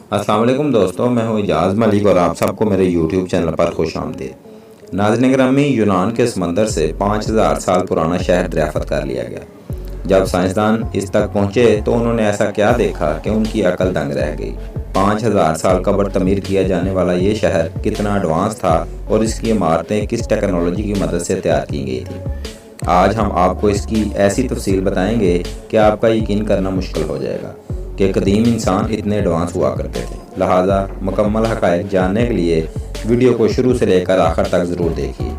अस्सलाम वालेकुम दोस्तों, मैं हूं इजाज़ मलिक और आप सबको मेरे यूट्यूब चैनल पर खुश आमदीद। नाज़रीन गिरामी, यूनान के समंदर से 5000 साल पुराना शहर दरियाफ़त कर लिया गया। जब साइंसदान इस तक पहुंचे तो उन्होंने ऐसा क्या देखा कि उनकी अकल दंग रह गई। 5000 साल कबल तमीर किया जाने वाला ये शहर कितना एडवांस था और इसकी इमारतें किस टेक्नोलॉजी की मदद से तैयार की गई थी। आज हम आपको इसकी ऐसी तफसील बताएंगे कि आपका यकीन करना मुश्किल हो जाएगा कि कदीम इंसान इतने एडवांस हुआ करते थे। लिहाजा मुकम्मल हक़ाइक़ जानने के लिए वीडियो को शुरू से लेकर आखिर तक ज़रूर देखिए।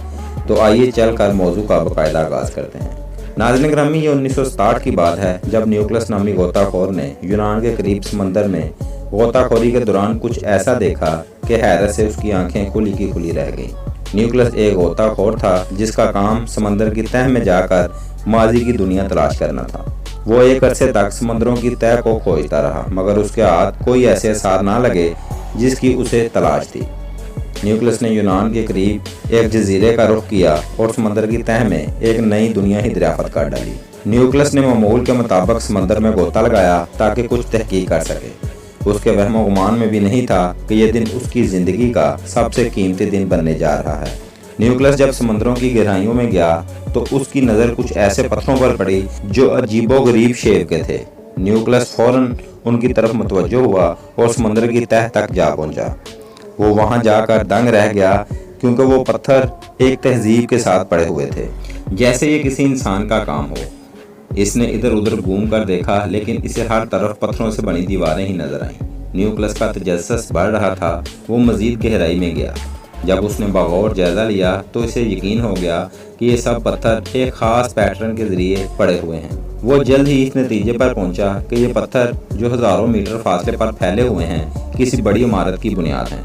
तो आइए चल कर मौजू का बाकायदा आगाज़ करते हैं। नाज़रीन गिरामी, ये 1967 की बात है जब न्यूक्लियस नामी गोताखोर ने यूनान के करीब समंदर में गोताखोरी के दौरान कुछ ऐसा देखा कि हैरत से उसकी आंखें खुली की खुली रह गईं। न्यूक्लियस एक गोताखोर था जिसका काम समंदर की तह में जाकर माजी की दुनिया तलाश करना था। वो एक अरसे तक समंदरों की तह को खोजता रहा मगर उसके हाथ कोई ऐसे आसार ना लगे जिसकी उसे तलाश थी। न्यूक्लियस ने यूनान के करीब एक जजीरे का रुख किया और समंदर की तह में एक नई दुनिया ही दरियाफ़त कर डाली। न्यूक्लियस ने मामूल के मुताबिक समंदर में गोता लगाया ताकि कुछ तहकीक कर सके। उसके वहमो गुमान में भी नहीं था कि यह दिन उसकी ज़िंदगी का सबसे कीमती दिन बनने जा रहा है। न्यूक्लियस जब समंदरों की गहराइयों में गया तो उसकी नज़र कुछ ऐसे पत्थरों पर पड़ी जो अजीबोगरीब शेप के थे। न्यूक्लियस फौरन उनकी तरफ मुतवज्जो हुआ और समंदर की तह तक जा पहुंचा। वो वहां जाकर दंग रह गया क्योंकि वो पत्थर एक तहजीब के साथ पड़े हुए थे, जैसे ये किसी इंसान का काम हो। इसने इधर उधर घूम कर देखा लेकिन इसे हर तरफ पत्थरों से बनी दीवारें ही नजर आईं। न्यूक्लियस का तजस्सुस बढ़ रहा था। वो मजीद गहराई में गया। जब उसने बगौर जायजा लिया तो इसे यकीन हो गया कि ये सब पत्थर एक खास पैटर्न के जरिए पड़े हुए हैं। वो जल्द ही इस नतीजे पर पहुंचा कि ये पत्थर जो हजारों मीटर फासले पर फैले हुए हैं किसी बड़ी इमारत की बुनियाद हैं।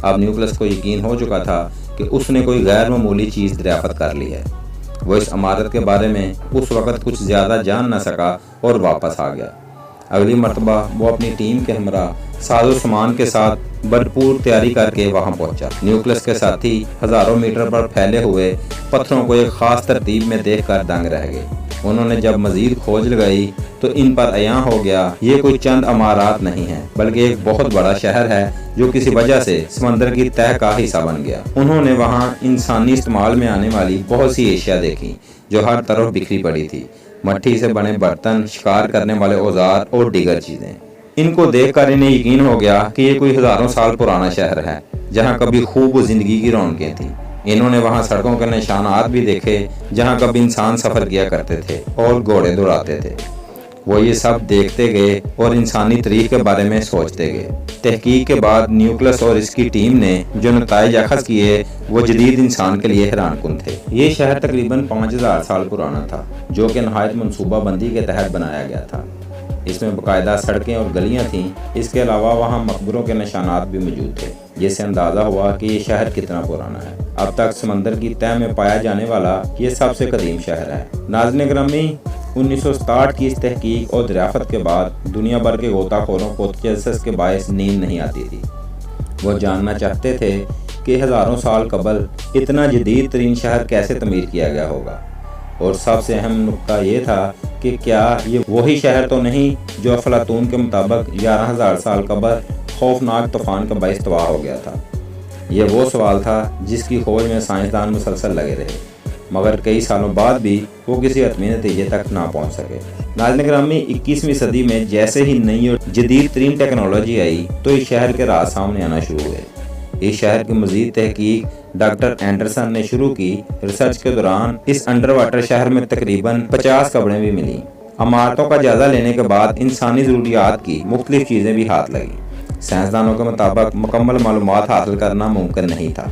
अब न्यूक्लियस को यकीन हो चुका था कि उसने कोई गैर मामूली चीज़ दरियाफ़त कर ली है। वो इस इमारत के बारे में उस वक़्त कुछ ज़्यादा जान न सका और वापस आ गया। अगली मरतबा वो अपनी टीम के हमरा साजो सामान के साथ भरपूर तैयारी करके वहां पहुंचा। न्यूक्लियस के साथी हजारों मीटर पर फैले हुए पत्थरों को एक खास तरतीब में देखकर दंग रह गए। उन्होंने जब मजीद खोज लगाई तो इन पर अयां हो गया ये कोई चंद इमारत नहीं है बल्कि एक बहुत बड़ा शहर है जो किसी वजह से समंदर की तह का हिस्सा बन गया। उन्होंने वहां इंसानी इस्तेमाल में आने वाली बहुत सी एशिया देखी जो हर तरफ बिखरी पड़ी थी। मट्टी से बने बर्तन, शिकार करने वाले औजार और दीगर चीजें। इनको देखकर इन्हें यकीन हो गया कि ये कोई हजारों साल पुराना शहर है जहाँ कभी खूब जिंदगी की रौनकें थी। इन्होंने वहाँ सड़कों के निशानात भी देखे जहाँ कभी इंसान सफर किया करते थे और घोड़े दौड़ाते थे। वो ये सब देखते गए और इंसानी तारीख के बारे में सोचते गए। तहकीक के बाद न्यूक्लियस और इसकी टीम ने जो नताइज अखज़ किए वो जदीद इंसान के लिए हैरानकुन थे। ये शहर तकरीबन 5000 साल पुराना था जो कि नहायत मनसूबाबंदी के तहत बनाया गया था। इसमें बाकायदा सड़कें और गलियां थीं। इसके अलावा वहां मकबरों के निशानात भी मौजूद थे जिससे अंदाज़ा हुआ कि ये शहर कितना पुराना है। अब तक समंदर की तह में पाया जाने वाला ये सबसे कदीम शहर है। नाज़रीन गिरामी, 1967 की इस तहकीक और दरियाफ़त के बाद दुनिया भर के गोताखोरों को तजस्सुस के बायस नींद नहीं आती थी। वो जानना चाहते थे कि हज़ारों साल कबल इतना जदीद तरीन शहर कैसे तमीर किया गया होगा और सबसे अहम नुक्ता ये था कि क्या ये वही शहर तो नहीं जो अफलातून के मुताबिक 11000 साल कबल खौफनाक तूफान का बाइस तबाह हो गया था। ये वो सवाल था जिसकी खोज में साइंसदान मुसलसल लगे रहे मगर कई सालों बाद भी वो किसी हतमी नतीजे तक ना पहुंच सके। नाज़रीन गिरामी, 21वीं सदी में जैसे ही नई और जदीद तरीन टेक्नोलॉजी आई तो इस शहर के राज सामने आना शुरू हुए। इस शहर की मजीद तहकीक डॉक्टर एंडरसन ने शुरू की। रिसर्च के दौरान इस अंडर वाटर शहर में तकरीबन 50 कब्रें भी मिली। इमारतों का जायजा लेने के बाद इंसानी ज़रूरियात की मुख्तलिफ चीज़ें भी हाथ लगी। साइंसदानों के मुताबिक मुकम्मल मालूमात हासिल करना मुमकिन नहीं था,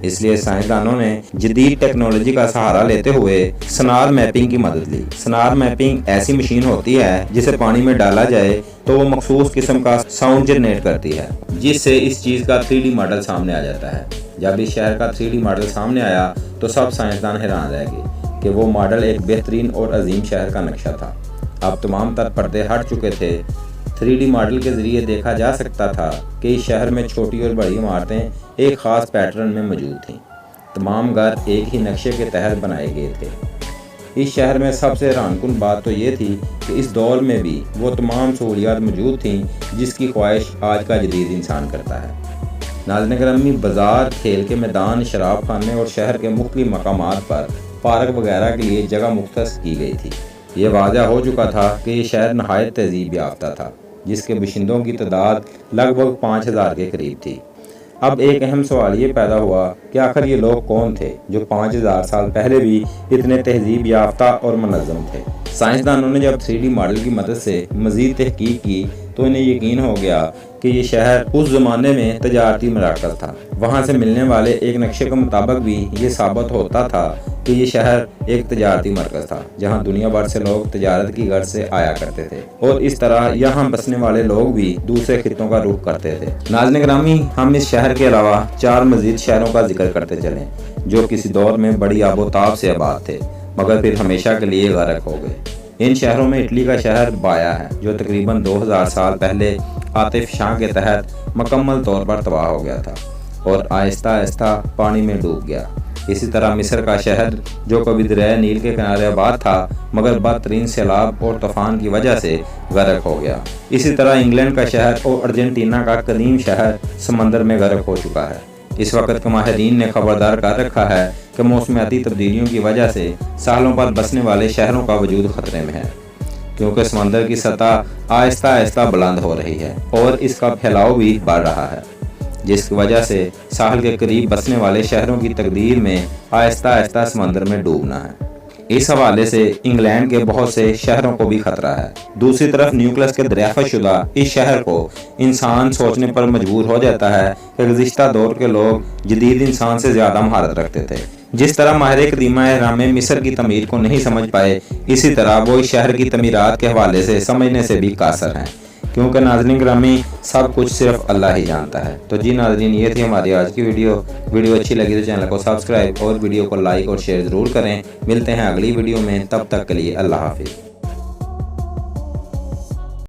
इसलिए साइंसदानों ने जदीद टेक्नोलॉजी का सहारा लेते हुए सोनार मैपिंग की मदद ली। सोनार मैपिंग ऐसी मशीन होती है जिसे पानी में डाला जाए तो वो मखसूस किस्म का साउंड जनरेट करती है जिससे इस चीज़ का 3D मॉडल सामने आ जाता है। जब इस शहर का 3D मॉडल सामने आया तो सब साइंसदान हैरान रह गए कि वो मॉडल एक बेहतरीन और अजीम शहर का नक्शा था। अब तमाम तर पर्दे हट चुके थे। 3D मॉडल के जरिए देखा जा सकता था कि इस शहर में छोटी और बड़ी इमारतें एक ख़ास पैटर्न में मौजूद थीं। तमाम घर एक ही नक्शे के तहत बनाए गए थे। اس شہر میں سب سے حیران کن بات تو یہ تھی کہ اس دور میں بھی وہ تمام سہولیات موجود تھیں جس کی خواہش آج کا جدید انسان کرتا ہے۔ ناظرین گرامی، بازار، کھیل کے میدان، شراب خانے اور شہر کے مختلف مقامات پر پارک وغیرہ کے لیے جگہ مختص کی گئی تھی۔ یہ واضح ہو چکا تھا کہ یہ شہر نہایت تہذیب یافتہ تھا، جس کے باشندوں کی تعداد لگ بھگ 5000 کے قریب تھی۔ اب ایک اہم سوال یہ پیدا ہوا کہ آخر یہ لوگ کون تھے جو 5000 سال پہلے بھی اتنے تہذیب یافتہ اور منظم تھے۔ سائنسدانوں نے جب 3D ماڈل کی مدد سے مزید تحقیق کی تو انہیں یقین ہو گیا کہ یہ شہر اس زمانے میں تجارتی مراکز تھا۔ وہاں سے ملنے والے ایک نقشے کے مطابق بھی یہ ثابت ہوتا تھا کہ یہ شہر ایک تجارتی مرکز تھا جہاں دنیا بھر سے لوگ تجارت کی غرض سے آیا کرتے تھے، اور اس طرح یہاں بسنے والے لوگ بھی دوسرے خطوں کا رخ کرتے تھے۔ ناظرین گرامی، ہم اس شہر کے علاوہ 4 مزید شہروں کا ذکر کرتے چلیں جو کسی دور میں بڑی آب و تاب سے آباد تھے مگر پھر ہمیشہ کے لیے غرق ہو گئے۔ ان شہروں میں اٹلی کا شہر بایا ہے جو تقریباً 2000 سال پہلے عاطف شاہ کے تحت مکمل طور پر تباہ ہو گیا تھا اور آہستہ آہستہ پانی میں ڈوب گیا۔ اسی طرح مصر کا شہر جو کبھی دریائے نیل کے کنارے آباد تھا مگر بدترین سیلاب اور طوفان کی وجہ سے غرق ہو گیا۔ اسی طرح انگلینڈ کا شہر اور ارجنٹینا کا قدیم شہر سمندر میں غرق ہو چکا ہے۔ اس وقت کے ماہرین نے خبردار کر رکھا ہے کہ موسمیاتی تبدیلیوں کی وجہ سے ساحلوں پر بسنے والے شہروں کا وجود خطرے میں ہے، کیونکہ سمندر کی سطح آہستہ آہستہ بلند ہو رہی ہے اور اس کا پھیلاؤ بھی بڑھ رہا ہے، جس کی وجہ سے ساحل کے قریب بسنے والے شہروں کی تقدیر میں آہستہ آہستہ سمندر میں ڈوبنا ہے۔ اس حوالے سے انگلینڈ کے بہت سے شہروں کو بھی خطرہ ہے۔ دوسری طرف نیوکلس کے دریافت شدہ اس شہر کو انسان سوچنے پر مجبور ہو جاتا ہے کہ گزشتہ دور کے لوگ جدید انسان سے زیادہ مہارت رکھتے تھے۔ جس طرح ماہر قدیمہ اہرام مصر کی تعمیر کو نہیں سمجھ پائے، اسی طرح وہ اس شہر کی تعمیرات کے حوالے سے سمجھنے سے بھی قاصر ہیں، کیونکہ ناظرین گرامی سب کچھ صرف اللہ ہی جانتا ہے۔ تو جی ناظرین، یہ تھی ہماری آج کی ویڈیو اچھی لگی تو چینل کو سبسکرائب اور ویڈیو کو لائک اور شیئر ضرور کریں۔ ملتے ہیں اگلی ویڈیو میں، تب تک کے لیے اللہ حافظ۔